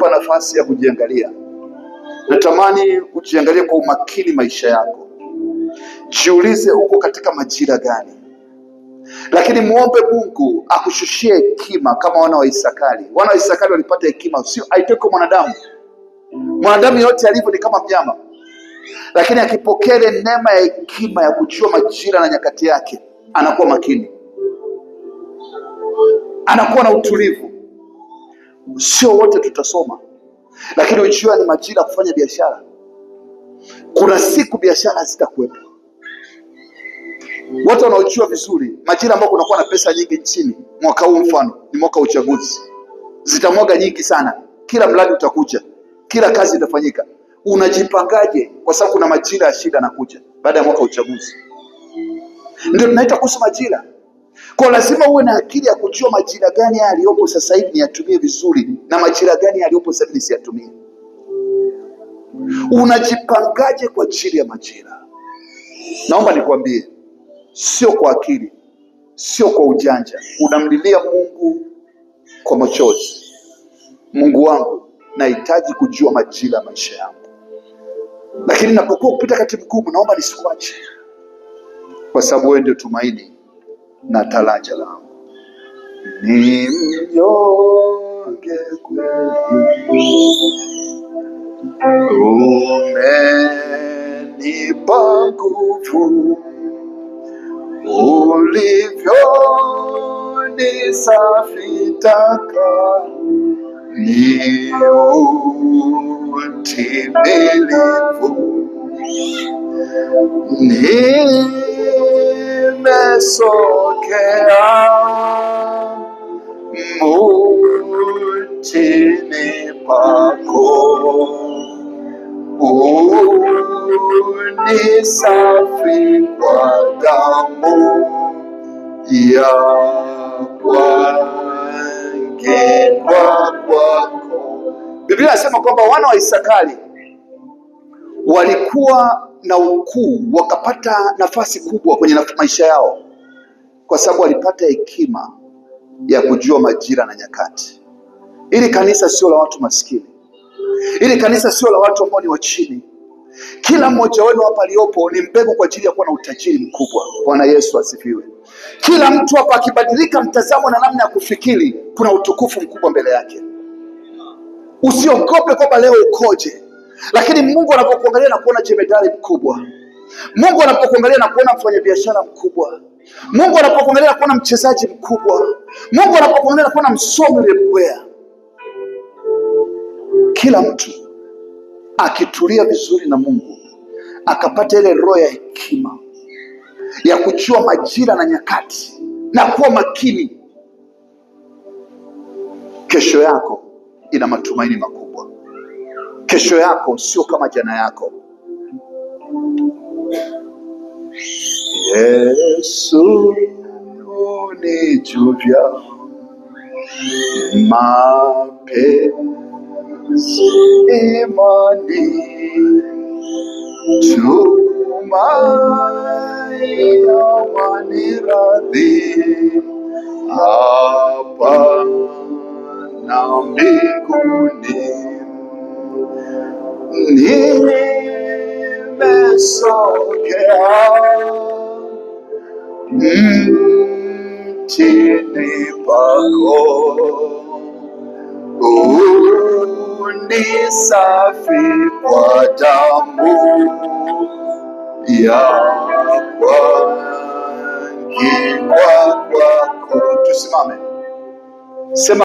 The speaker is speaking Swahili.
kukupa nafasi ya kujiangalia. Natamani ujiangalie kwa umakini maisha yako. Jiulize uko katika majira gani. Lakini muombe Mungu akushushie hekima kama wana wa Isakari. Wana wa Isakari walipata hekima, sio haitoki kwa mwanadamu. Mwanadamu yote alivyo ni kama mnyama. Lakini akipokea ile neema ya hekima ya kujua majira na nyakati yake, anakuwa makini. Anakuwa na utulivu. Sio wote tutasoma, lakini ujua ni majira kufanya biashara. Kuna siku biashara zitakuwepo. Watu wanaojua vizuri majira ambayo kunakuwa na pesa nyingi nchini. Mwaka huu mfano ni mwaka wa uchaguzi, zitamwaga nyingi sana. Kila mradi utakuja, kila kazi itafanyika. Unajipangaje? Kwa sababu kuna majira ya shida yanakuja baada ya mwaka wa uchaguzi. Ndio tunaita kuhusu majira. Kwa lazima uwe na akili ya kujua majira gani yaliyopo sasa hivi niyatumie vizuri, na majira gani yaliyopo sasa hivi nisiyatumie. Unajipangaje kwa ajili ya majira? Naomba nikwambie, sio kwa akili, sio kwa ujanja. Unamlilia Mungu kwa machozi. Mungu wangu, nahitaji kujua majira ya maisha yangu. Lakini napokuwa kupita kati mgumu, naomba nisikuache, kwa sababu wewe ndio tumaini na taraja langu. Ni mnyonge kweli, umenipa nguvu, ulivyonisafisha taka ni utimilifu. Nimesogea mtini pako, unisafi kwa damu ya kuangikwa kwako. Biblia inasema kwamba wana wa Isakari walikuwa na ukuu, wakapata nafasi kubwa kwenye maisha yao kwa sababu walipata hekima ya kujua majira na nyakati. Ili kanisa sio la watu maskini. Ili kanisa sio la watu ambao ni wa chini. Kila mmoja wenu hapa aliyopo ni mbegu kwa ajili ya kuwa na utajiri mkubwa. Bwana Yesu asifiwe. Kila mtu hapa akibadilika mtazamo na namna ya kufikiri, kuna utukufu mkubwa mbele yake. Usiogope kwamba leo ukoje, lakini Mungu anapokuangalia na kuona jemedari mkubwa, Mungu anapokuangalia na kuona mfanyabiashara mkubwa, Mungu anapokuangalia na kuona mchezaji mkubwa, Mungu anapokuangalia na kuona msomi lepwea, kila mtu akitulia vizuri na Mungu, akapata ile roho ya hekima ya kujua majira na nyakati na kuwa makini, kesho yako ina matumaini makubwa. Kesho yako sio kama jana yako. Yesu unijuvya mapenzi, imani, tumaini, amani, radhi hapa na mbinguni. Nimesogea mtini pako, unisafi kwa damu ya kuangikwa kwako. Tusimame. Sema